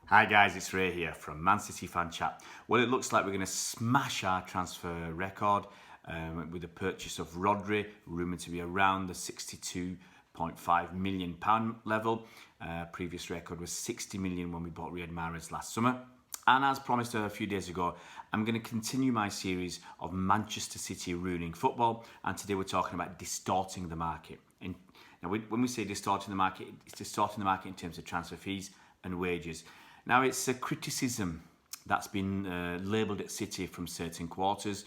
Hi guys, it's Ray here from Man City Fan Chat. Well, it looks like we're going to smash our transfer record with the purchase of Rodri, rumoured to be around the £62.5 million level. Previous record was 60 million when we bought Riyad Mahrez last summer. And as promised a few days ago, I'm going to continue my series of Manchester City ruining football. And today we're talking about distorting the market. Now, when we say distorting the market, it's distorting the market in terms of transfer fees and wages. Now, it's a criticism that's been labelled at City from certain quarters,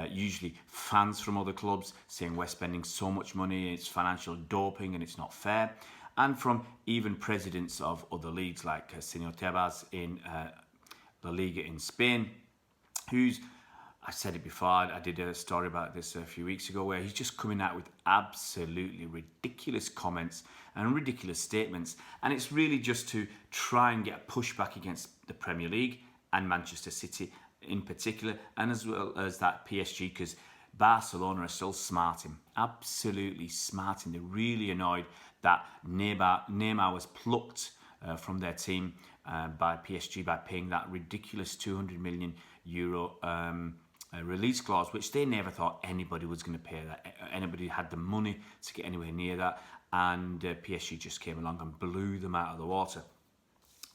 usually fans from other clubs saying we're spending so much money, it's financial doping and it's not fair, and from even presidents of other leagues like Senor Tebas in La Liga in Spain, I said it before, I did a story about this a few weeks ago, where he's just coming out with absolutely ridiculous comments and ridiculous statements. And it's really just to try and get a pushback against the Premier League and Manchester City in particular, and as well as that PSG, because Barcelona are still smarting, absolutely smarting. They're really annoyed that Neymar was plucked from their team by PSG by paying that ridiculous €200 million release clause, which they never thought anybody was going to pay that. Anybody had the money to get anywhere near that, and PSG just came along and blew them out of the water.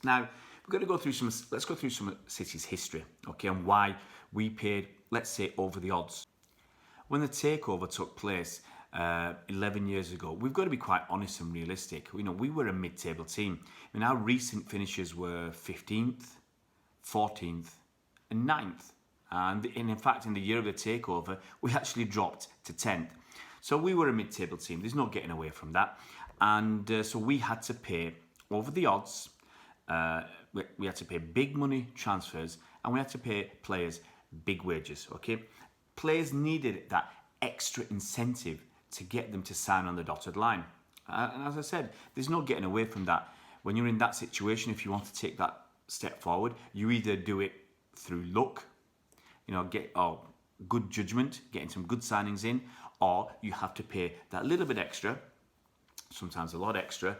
Now we're going to go through let's go through some of City's history, okay, and why we paid, let's say, over the odds. When the takeover took place 11 years ago, we've got to be quite honest and realistic. You know, we were a mid-table team. I mean, our recent finishes were 15th, 14th, and 9th. And in fact, in the year of the takeover, we actually dropped to 10th. So we were a mid-table team. There's no getting away from that. And so we had to pay over the odds. We had to pay big money transfers, and we had to pay players big wages. Okay, players needed that extra incentive to get them to sign on the dotted line. And as I said, there's no getting away from that. When you're in that situation, if you want to take that step forward, you either do it through luck, you know, good judgment, getting some good signings in, or you have to pay that little bit extra, sometimes a lot extra,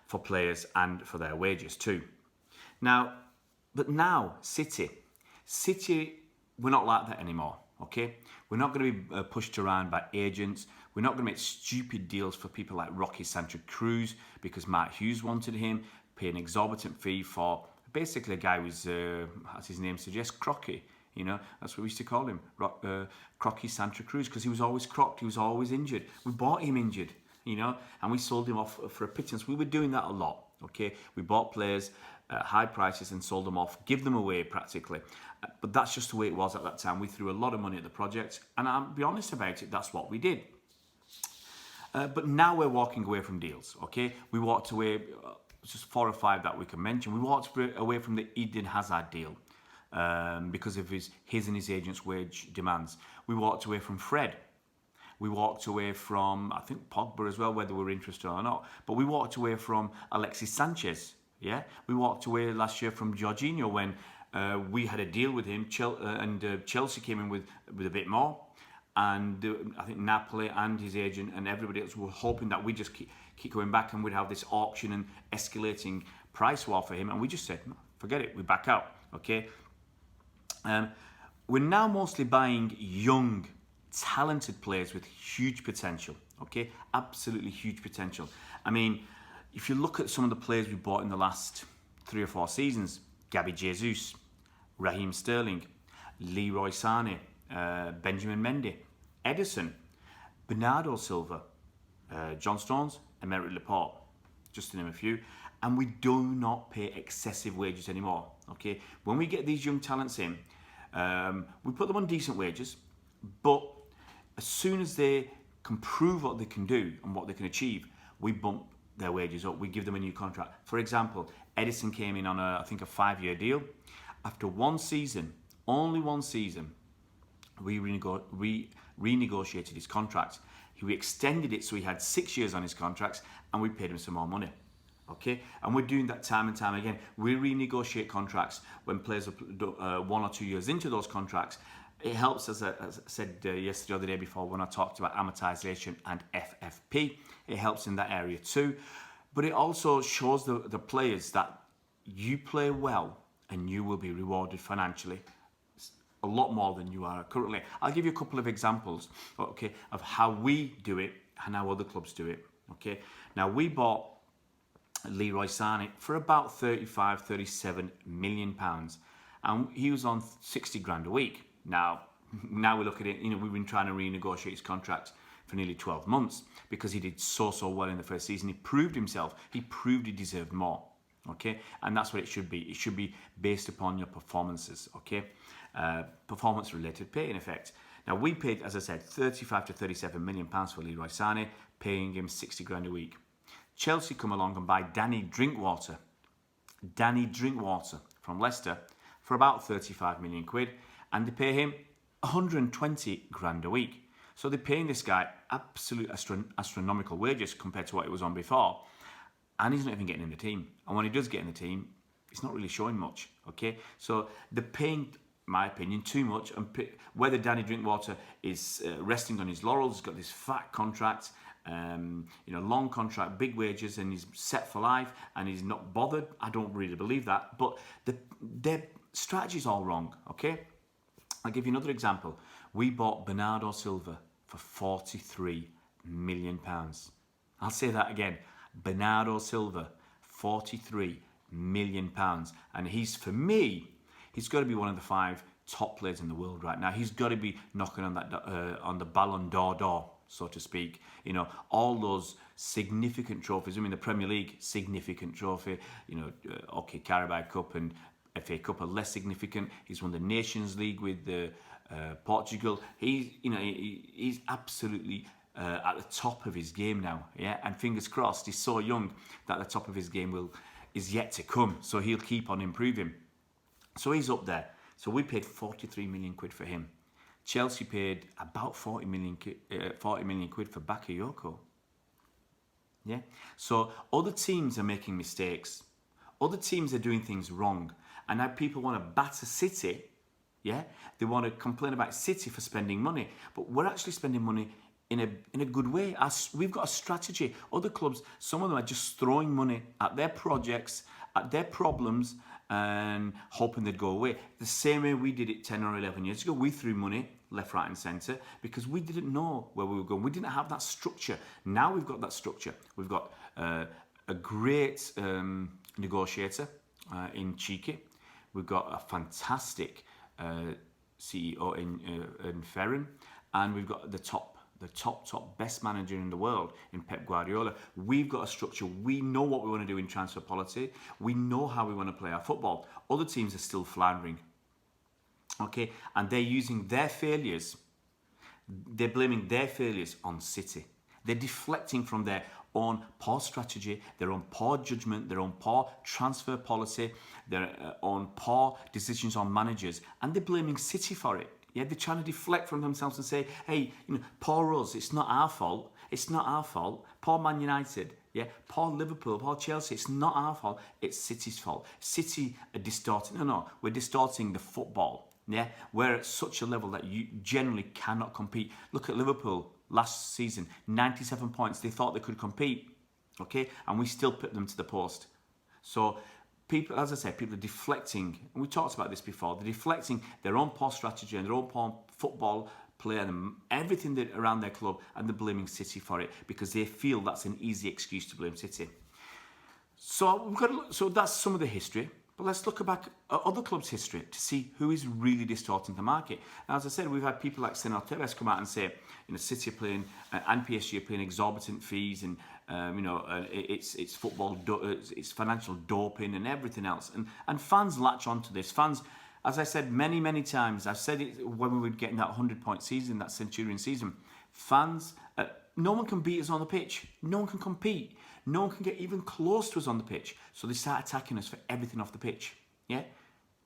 for players and for their wages too. But now, City, we're not like that anymore, okay? We're not going to be pushed around by agents. We're not going to make stupid deals for people like Rocky Santa Cruz because Mark Hughes wanted him, pay an exorbitant fee for basically a guy who's, as his name suggests, crocky. You know, that's what we used to call him, Crocky Santa Cruz, because he was always crocked, he was always injured. We bought him injured, you know, and we sold him off for a pittance. We were doing that a lot, okay? We bought players at high prices and sold them off, give them away practically. But that's just the way it was at that time. We threw a lot of money at the project, and I'll be honest about it, that's what we did. But now we're walking away from deals, okay? We walked away, just 4 or 5 that we can mention. We walked away from the Eden Hazard deal. Because of his and his agent's wage demands. We walked away from Fred. We walked away from, I think, Pogba as well, whether we were interested or not. But we walked away from Alexis Sanchez. Yeah, we walked away last year from Jorginho when we had a deal with him, and Chelsea came in with a bit more. And I think Napoli and his agent and everybody else were hoping that we just keep going back and we'd have this auction and escalating price war for him. And we just said, no, forget it, we back out. Okay. We're now mostly buying young, talented players with huge potential, okay? Absolutely huge potential. I mean, if you look at some of the players we bought in the last 3 or 4 seasons, Gabby Jesus, Raheem Sterling, Leroy Sané, Benjamin Mendy, Edison, Bernardo Silva, John Stones, and Emerick Laporte, just to name a few. And we do not pay excessive wages anymore, okay? When we get these young talents in, we put them on decent wages, but as soon as they can prove what they can do and what they can achieve, we bump their wages up. We give them a new contract. For example, Edison came in on I think a 5-year deal. After 1 season, only 1 season, we renegotiated his contract. We extended it so he had 6 years on his contracts, and we paid him some more money. Okay, and we're doing that time and time again. We renegotiate contracts when players are 1 or 2 years into those contracts. It helps, as I said yesterday or the day before when I talked about amortization and FFP. It helps in that area too. But it also shows the players that you play well and you will be rewarded financially a lot more than you are currently. I'll give you a couple of examples, okay, of how we do it and how other clubs do it. Okay, now we bought Leroy Sané for about 35, 37 million pounds, and he was on 60 grand a week. Now we look at it, we've been trying to renegotiate his contract for nearly 12 months because he did so well in the first season. He proved himself. He proved he deserved more. Okay, and that's what it should be. It should be based upon your performances. Okay, performance-related pay in effect. Now we paid, as I said, 35 to 37 million pounds for Leroy Sané, paying him 60 grand a week. Chelsea come along and buy Danny Drinkwater from Leicester for about 35 million quid, and they pay him 120 grand a week. So they're paying this guy absolute astronomical wages compared to what he was on before, and he's not even getting in the team. And when he does get in the team, he's not really showing much. Okay, so they're paying, in my opinion, too much. And whether Danny Drinkwater is resting on his laurels, he's got this fat contract, long contract, big wages, and he's set for life, and he's not bothered. I don't really believe that, but their strategy's all wrong. Okay, I'll give you another example. We bought Bernardo Silva for 43 million pounds. I'll say that again. Bernardo Silva, 43 million pounds, and for me, he's got to be one of the 5 top players in the world right now. He's got to be knocking on that on the Ballon d'Or door, so to speak. All those significant trophies. I mean, the Premier League, significant trophy. Okay, Carabao Cup and FA Cup are less significant. He's won the Nations League with Portugal. He's absolutely at the top of his game now, yeah. And fingers crossed, he's so young that the top of his game is yet to come. So he'll keep on improving. So he's up there. So we paid 43 million quid for him. Chelsea paid about 40 million quid for Bakayoko. Yeah. So other teams are making mistakes. Other teams are doing things wrong, and now people want to batter City. Yeah, they want to complain about City for spending money, but we're actually spending money in a good way. We've got a strategy. Other clubs, some of them are just throwing money at their projects, at their problems, and hoping they'd go away. The same way we did it 10 or 11 years ago. We threw money left, right and centre because we didn't know where we were going. We didn't have that structure. Now we've got that structure. We've got a great negotiator in Cheeky. We've got a fantastic CEO in Ferran, and we've got the top best manager in the world in Pep Guardiola. We've got a structure. We know what we want to do in transfer policy. We know how we want to play our football. Other teams are still floundering. Okay, and they're using their failures. They're blaming their failures on City. They're deflecting from their own poor strategy, their own poor judgment, their own poor transfer policy, their own poor decisions on managers, and they're blaming City for it. Yeah, they're trying to deflect from themselves and say, hey, poor us, it's not our fault. It's not our fault. Poor Man United, yeah, poor Liverpool, poor Chelsea, it's not our fault. It's City's fault. City are distorting. No, we're distorting the football. Yeah, we're at such a level that you generally cannot compete. Look at Liverpool last season, 97 points. They thought they could compete, okay, and we still put them to the post. So people, as I said, people are deflecting, and we talked about this before. They're deflecting their own poor strategy and their own poor football play and everything around their club, and they're blaming City for it because they feel that's an easy excuse to blame City. So that's some of the history. But let's look back at other clubs' history to see who is really distorting the market. Now, as I said, we've had people like Senor Tevez come out and say, City are playing and PSG are paying exorbitant fees, and it's football, it's financial doping and everything else. And fans latch onto this. Fans, as I said many times, I've said it when we were getting that 100-point season, that Centurion season. Fans, no one can beat us on the pitch. No one can compete. No one can get even close to us on the pitch. So they start attacking us for everything off the pitch. Yeah?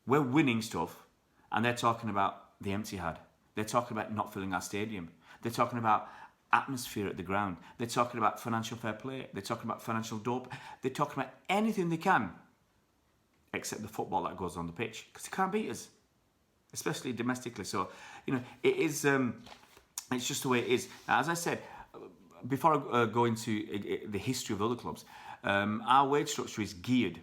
We're winning stuff, and they're talking about the empty had. They're talking about not filling our stadium. They're talking about atmosphere at the ground. They're talking about financial fair play. They're talking about financial dope. They're talking about anything they can except the football that goes on the pitch, because they can't beat us, especially domestically. So, it is, it's just the way it is. Now, as I said, before I go into the history of other clubs, our wage structure is geared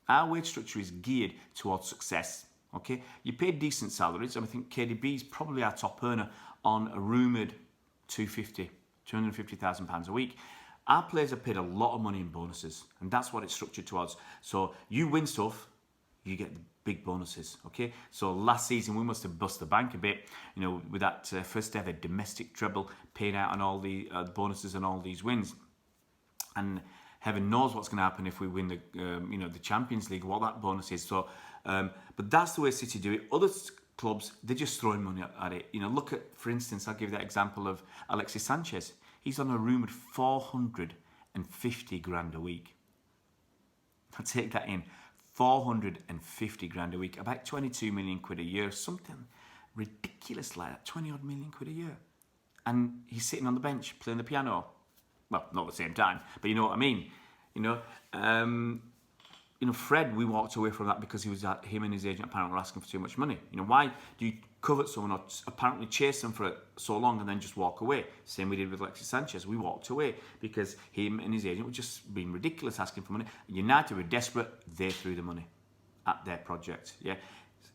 Our wage structure is geared towards success. Okay, you pay decent salaries. I think KDB is probably our top earner on a rumoured £250,000 a week. Our players are paid a lot of money in bonuses, and that's what it's structured towards. So you win stuff, you get the big bonuses. Okay, so last season we must have bust the bank a bit, with that first ever domestic treble, paying out on all the bonuses and all these wins. And heaven knows what's going to happen if we win the the Champions League, what that bonus is. So, but that's the way City do it. Other clubs, they're just throwing money at it. Look at, for instance, I'll give you that example of Alexis Sanchez. He's on a rumoured 450 grand a week. I'll take that in. 450 grand a week, about 22 million quid a year, something ridiculous like that, 20 odd million quid a year. And he's sitting on the bench playing the piano. Well, not at the same time, but you know what I mean. Fred, we walked away from that because him and his agent apparently were asking for too much money. Why do you covet someone or apparently chase them for so long and then just walk away? Same we did with Alexis Sanchez. We walked away because him and his agent were just being ridiculous, asking for money. United were desperate. They threw the money at their project. Yeah,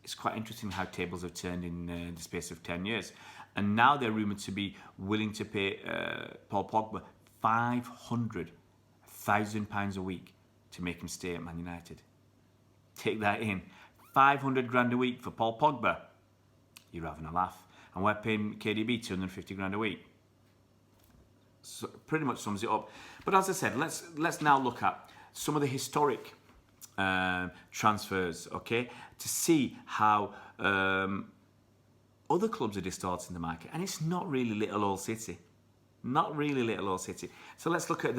it's quite interesting how tables have turned in the space of 10 years. And now they're rumoured to be willing to pay Paul Pogba £500,000 a week to make him stay at Man United. Take that in. 500 grand a week for Paul Pogba. You're having a laugh. And we're paying KDB 250 grand a week. So pretty much sums it up. But as I said, let's now look at some of the historic transfers, okay, to see how other clubs are distorting the market. And it's not really little old City. Not really little old City. So let's look at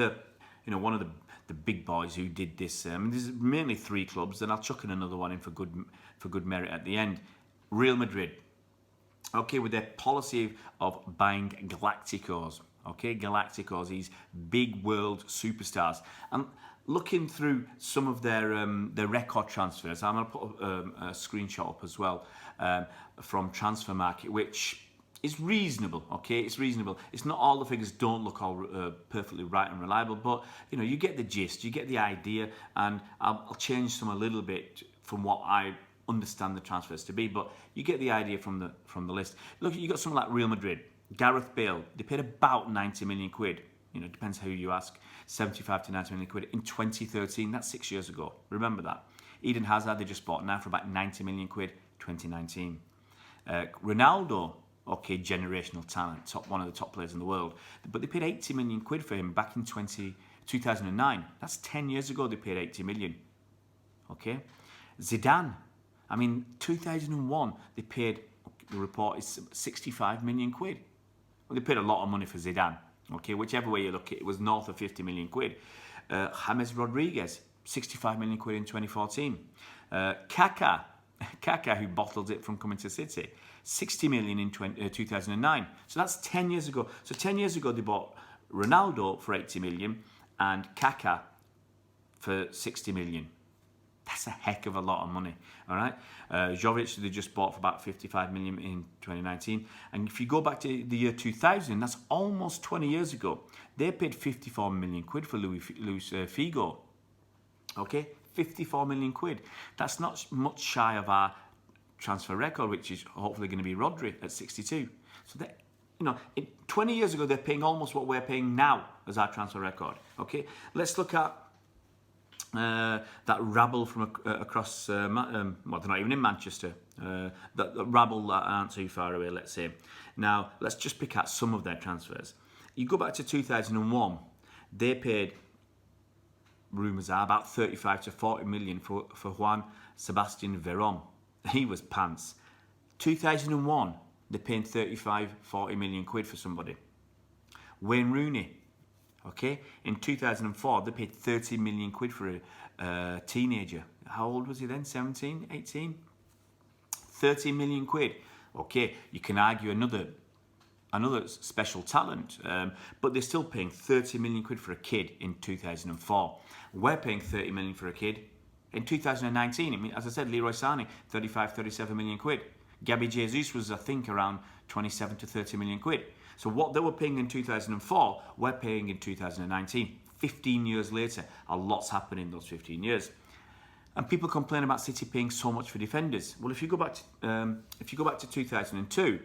one of the big boys who did this. There's mainly 3 clubs, and I'll chuck in another one in for good merit at the end. Real Madrid. Okay, with their policy of buying Galacticos. Okay, Galacticos, these big world superstars. And looking through some of their record transfers, I'm going to put a screenshot up as well from Transfer Market, which is reasonable, okay? It's reasonable. It's not all the figures don't look all perfectly right and reliable, but you get the gist, you get the idea, and I'll change some a little bit from what I understand the transfers to be, but you get the idea from the list. Look, you got someone like Real Madrid, Gareth Bale. They paid about 90 million quid. It depends who you ask. 75 to 90 million quid in 2013. That's 6 years ago. Remember that. Eden Hazard they just bought now for about 90 million quid. 2019. Ronaldo. Okay, generational talent, one of the top players in the world. But they paid 80 million quid for him back in 2009. That's 10 years ago they paid 80 million. Okay. Zidane. 2001 they paid, the report is 65 million quid. Well, they paid a lot of money for Zidane. Okay, whichever way you look at it, it was north of 50 million quid. James Rodriguez, 65 million quid in 2014. Kaká, who bottled it from coming to City, 60 million in 2009. So that's 10 years ago. So 10 years ago they bought Ronaldo for 80 million and Kaká for 60 million. That's a heck of a lot of money, all right? Jovic they just bought for about 55 million in 2019. And if you go back to the year 2000, that's almost 20 years ago. They paid 54 million quid for Luis Figo. Okay, 54 million quid. That's not much shy of our transfer record, which is hopefully going to be Rodri at 62. So that, 20 years ago they're paying almost what we're paying now as our transfer record. Okay, let's look at that rabble from across. Well, they're not even in Manchester. That rabble that aren't too far away. Let's say. Now let's just pick out some of their transfers. You go back to 2001. They paid, rumours are, about 35 to 40 million for Juan Sebastian Veron. He was pants. 2001, they're paying 40 million quid for somebody. Wayne Rooney, okay? In 2004, they paid 30 million quid for a teenager. How old was he then? 17, 18? 30 million quid. Okay, you can argue another special talent, but they're still paying 30 million quid for a kid in 2004. We're paying 30 million for a kid in 2019. As I said, Leroy Sané, 37 million quid. Gabby Jesus was, I think, around 27 to 30 million quid. So what they were paying in 2004, we're paying in 2019. 15 years later, a lot's happened in those 15 years. And people complain about City paying so much for defenders. Well, if you go back to 2002,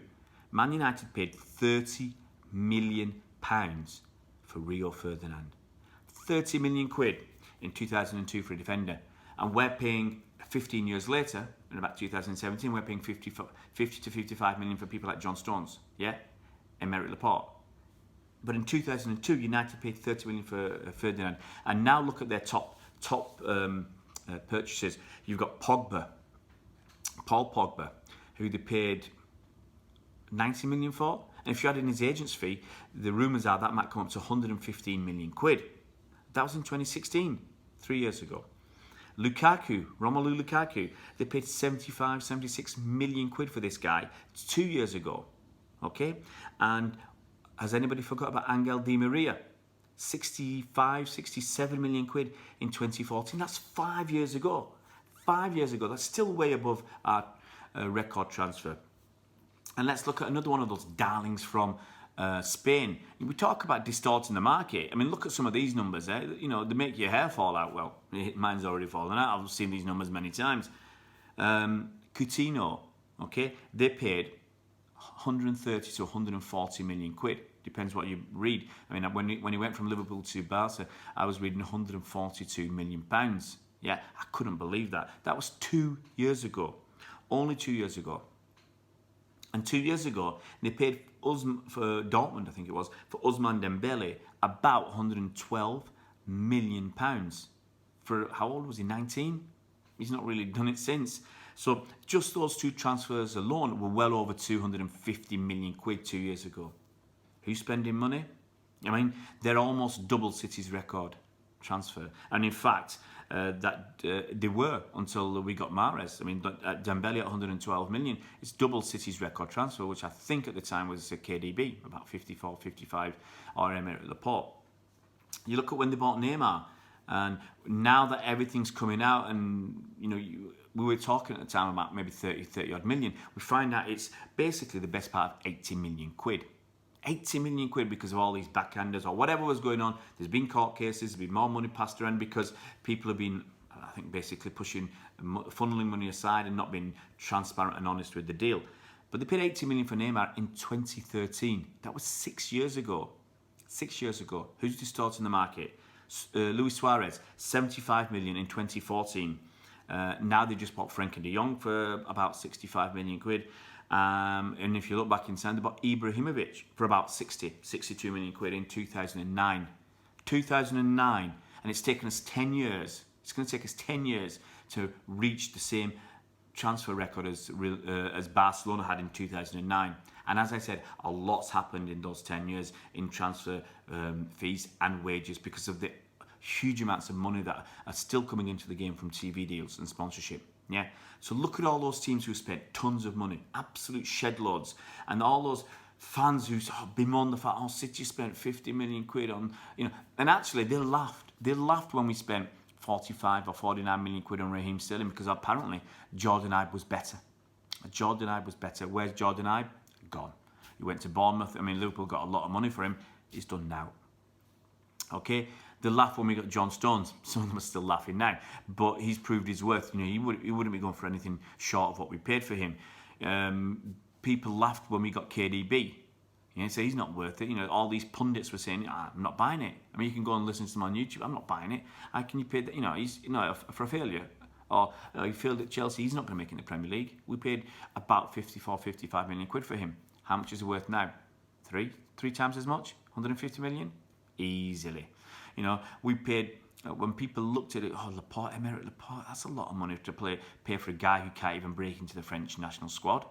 Man United paid £30 million for Rio Ferdinand. 30 million quid in 2002 for a defender. And we're paying 15 years later, in about 2017, we're paying 50 to 55 million for people like John Stones, yeah, and Emerick Laporte. But in 2002, United paid 30 million for Ferdinand. And now look at their top purchases. You've got Paul Pogba, who they paid 90 million for. And if you add in his agent's fee, the rumours are that might come up to 115 million quid. That was in 2016, 3 years ago. Lukaku, Romelu Lukaku, they paid 75, 76 million quid for this guy 2 years ago. Okay? And has anybody forgot about Angel Di Maria? 65, 67 million quid in 2014. That's 5 years ago. 5 years ago. That's still way above our record transfer. And let's look at another one of those darlings from Spain. We talk about distorting the market. I mean, look at some of these numbers. You know, they make your hair fall out. Well, mine's already fallen out. I've seen these numbers many times. Coutinho, okay, they paid 130 to 140 million quid. Depends what you read. I mean, when he went from Liverpool to Barca, I was reading 142 million pounds. Yeah, I couldn't believe that. That was 2 years ago. Only 2 years ago. And 2 years ago, they paid us for Dortmund, I think it was, for Ousmane Dembele, about 112 million pounds. For how old was he? 19? He's not really done it since. So just those two transfers alone were well over 250 million quid 2 years ago. Who's spending money? I mean, they're almost double City's record transfer. And in fact, they were until we got Mahrez. I mean, Dembele at 112 million. It's double City's record transfer, which I think at the time was KDB, about 54, 55, or Emerick Laporte. You look at when they bought Neymar, and now that everything's coming out, and you know, we were talking at the time about maybe 30 odd million, we find out it's basically the best part of 80 million quid. 80 million quid because of all these backhanders or whatever was going on. There's been court cases, there's been more money passed around because people have been, I think, basically funneling money aside and not being transparent and honest with the deal. But they paid 80 million for Neymar in 2013. That was 6 years ago. 6 years ago. Who's distorting the market? Luis Suarez, 75 million in 2014. Now they just bought Frenkie de Jong for about 65 million quid. And if you look back in time, they bought Ibrahimovic for about 62 million quid in 2009. 2009. And it's taken us 10 years. It's going to take us 10 years to reach the same transfer record as Barcelona had in 2009. And as I said, a lot's happened in those 10 years in transfer fees and wages because of the huge amounts of money that are still coming into the game from TV deals and sponsorship. Yeah, so look at all those teams who spent tons of money, absolute shed loads, and all those fans who bemoan the fact, City spent 50 million quid on, you know, and actually they laughed. They laughed when we spent 45 or 49 million quid on Raheem Sterling because apparently Jordan Ibe was better. Jordan Ibe was better. Where's Jordan Ibe? Gone. He went to Bournemouth. I mean, Liverpool got a lot of money for him. He's done now. Okay. They laughed when we got John Stones. Some of them are still laughing now, but he's proved his worth. You know, he wouldn't be going for anything short of what we paid for him. People laughed when we got KDB. You know, so he's not worth it. You know, all these pundits were saying, "I'm not buying it." I mean, you can go and listen to them on YouTube. I'm not buying it. How can you pay that? You know, he's for a failure. Or he failed at Chelsea. He's not going to make it in the Premier League. We paid about 54, 55 million quid for him. How much is it worth now? Three times as much? 150 million? Easily. You know, we paid, when people looked at it, Laporte, Emerick Laporte, that's a lot of money to pay for a guy who can't even break into the French national squad.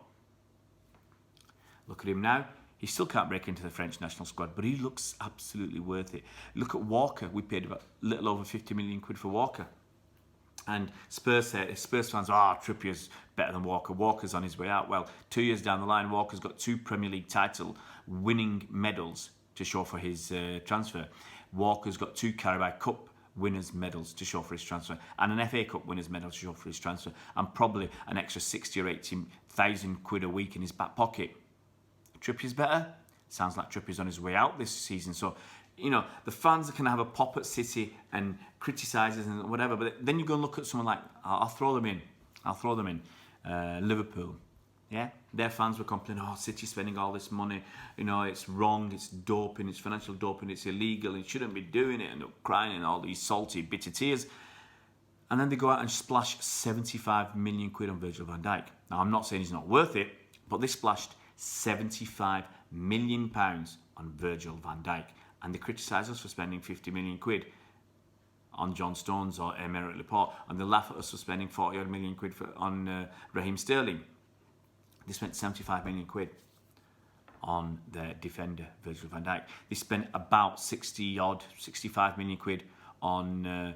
Look at him now. He still can't break into the French national squad, but he looks absolutely worth it. Look at Walker. We paid about a little over 50 million quid for Walker. And Spurs fans, Trippier's better than Walker. Walker's on his way out. Well, 2 years down the line, Walker's got 2 Premier League title winning medals to show for his transfer. Walker's got 2 Carabao Cup winners' medals to show for his transfer, and an FA Cup winners' medal to show for his transfer, and probably an extra 60 or 80,000 quid a week in his back pocket. Trippier's better? Sounds like Trippier's on his way out this season. So you know, the fans can have a pop at City and criticise us and whatever, but then you go and look at someone like, I'll throw them in, Liverpool. Yeah, their fans were complaining, oh, City's spending all this money, you know, it's wrong, it's doping, it's financial doping, it's illegal, it shouldn't be doing it, and they're crying and all these salty, bitter tears. And then they go out and splash 75 million quid on Virgil van Dijk. Now, I'm not saying he's not worth it, but they splashed 75 million pounds on Virgil van Dijk. And they criticise us for spending 50 million quid on John Stones or Emerick Laporte. And they laugh at us for spending 40 odd million quid on Raheem Sterling. They spent 75 million quid on their defender, Virgil van Dijk. They spent about 65 million quid on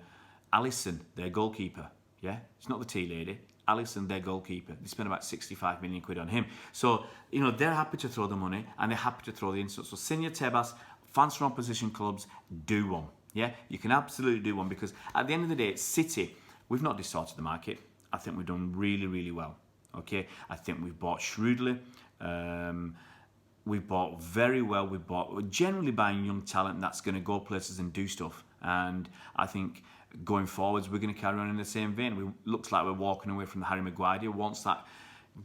Alisson, their goalkeeper. Yeah, it's not the tea lady. Alisson, their goalkeeper. They spent about 65 million quid on him. So, you know, they're happy to throw the money and they're happy to throw the insults. So, Senor Tebas, fans from opposition clubs, do one. Yeah, you can absolutely do one, because at the end of the day, it's City. We've not distorted the market. I think we've done really, really well. Okay, I think we've bought shrewdly. We've bought very well. We're generally buying young talent that's going to go places and do stuff. And I think going forwards, we're going to carry on in the same vein. It looks like we're walking away from the Harry Maguire deal. Once that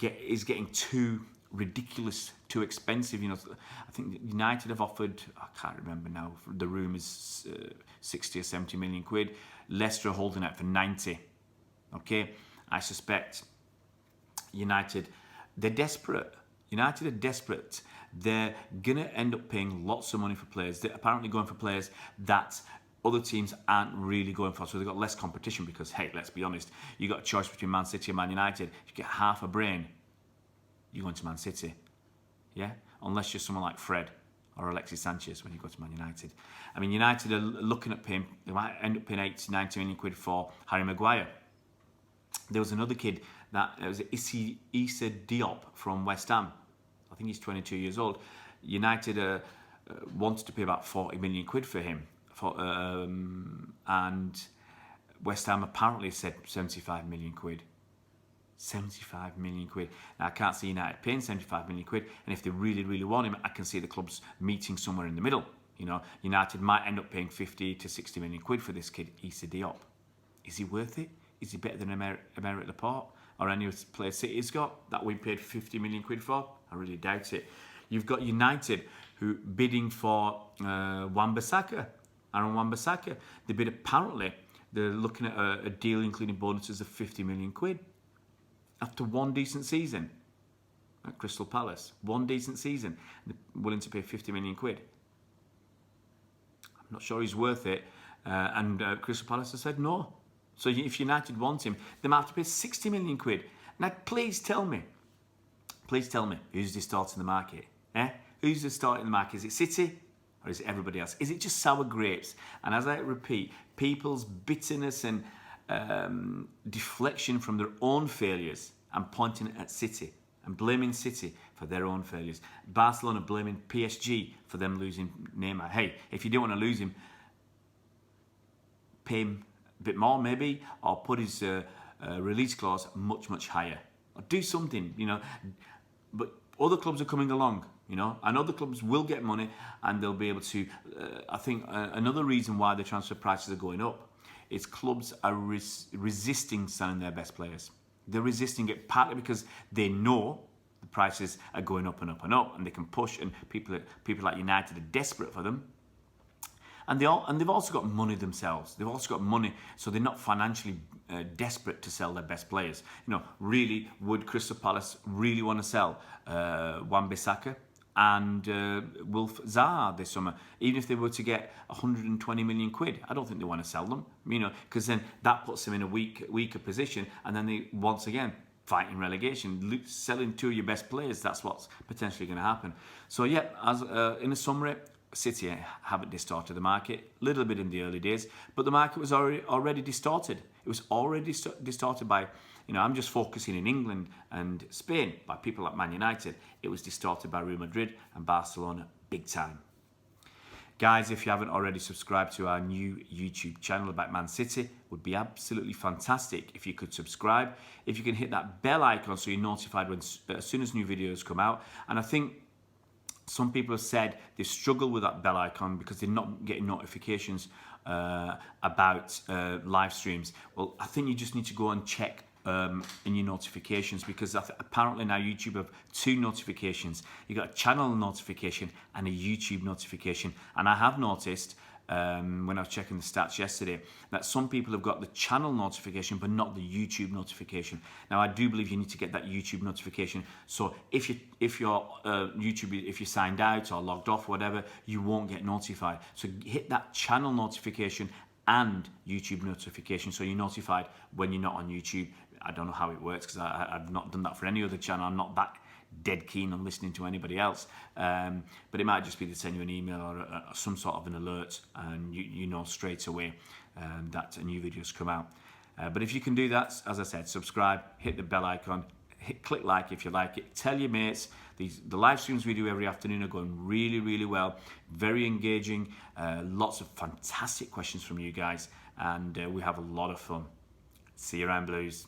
is getting too ridiculous, too expensive. You know, I think United have offered, I can't remember now, the room is 60 or 70 million quid. Leicester are holding out for 90. Okay, I suspect United, they're desperate. United are desperate. They're going to end up paying lots of money for players. They're apparently going for players that other teams aren't really going for. So they've got less competition because, hey, let's be honest, you got a choice between Man City and Man United. If you get half a brain, you're going to Man City. Yeah? Unless you're someone like Fred or Alexis Sanchez when you go to Man United. I mean, United are looking at paying, they might end up paying 80, 90 million quid for Harry Maguire. There was another kid that was Issa Diop from West Ham. I think he's 22 years old. United wanted to pay about 40 million quid for him. And West Ham apparently said 75 million quid. 75 million quid. Now, I can't see United paying 75 million quid. And if they really, really want him, I can see the clubs meeting somewhere in the middle. You know, United might end up paying 50 to 60 million quid for this kid, Issa Diop. Is he worth it? Is he better than Emerick Laporte or any other player City's got that we paid 50 million quid for? I really doubt it. You've got United who bidding for Wan-Bissaka, Aaron Wan-Bissaka. They bid, apparently, they're looking at a deal including bonuses of 50 million quid. After one decent season at Crystal Palace, one decent season, they're willing to pay 50 million quid. I'm not sure he's worth it. And Crystal Palace has said no. So if United want him, they might have to pay 60 million quid. Now, please tell me who's distorting the market? Who's distorting the market? Is it City or is it everybody else? Is it just sour grapes? And as I repeat, people's bitterness and deflection from their own failures and pointing at City and blaming City for their own failures. Barcelona blaming PSG for them losing Neymar. Hey, if you don't want to lose him, pay him a bit more maybe, or put his release clause much, much higher. Or do something, you know. But other clubs are coming along, you know, and other clubs will get money and they'll be able to, I think another reason why the transfer prices are going up is clubs are resisting selling their best players. They're resisting it partly because they know the prices are going up and up and up, and they can push, and people like United are desperate for them. And they've also got money themselves. They've also got money, so they're not financially desperate to sell their best players. You know, really, would Crystal Palace really want to sell Wan-Bissaka and Wilf Zaha this summer? Even if they were to get 120 million quid, I don't think they want to sell them. You know, because then that puts them in a weaker position, and then they once again fighting relegation, selling two of your best players. That's what's potentially going to happen. So yeah, as in a summary, City haven't distorted the market, a little bit in the early days, but the market was already distorted. It was already distorted by, you know, I'm just focusing in England and Spain, by people like Man United. It was distorted by Real Madrid and Barcelona big time. Guys, if you haven't already subscribed to our new YouTube channel about Man City, it would be absolutely fantastic if you could subscribe. If you can hit that bell icon so you're notified when as soon as new videos come out. And I think Some people have said they struggle with that bell icon because they're not getting notifications about live streams. Well, I think you just need to go and check in your notifications, because apparently now YouTube have 2 notifications. You got a channel notification and a YouTube notification. And I have noticed when I was checking the stats yesterday that some people have got the channel notification but not the YouTube notification. Now I do believe you need to get that YouTube notification, so if you're YouTube, if you're signed out or logged off or whatever, you won't get notified. So hit that channel notification and YouTube notification so you're notified when you're not on YouTube. I don't know how it works because I've not done that for any other channel. I'm not that dead keen on listening to anybody else, but it might just be to send you an email or some sort of an alert, and you know straight away that a new video's come out. But if you can do that, as I said, subscribe, hit the bell icon, click like if you like it, tell your mates. The live streams we do every afternoon are going really, really well, very engaging, lots of fantastic questions from you guys, and we have a lot of fun. See you around, Blues.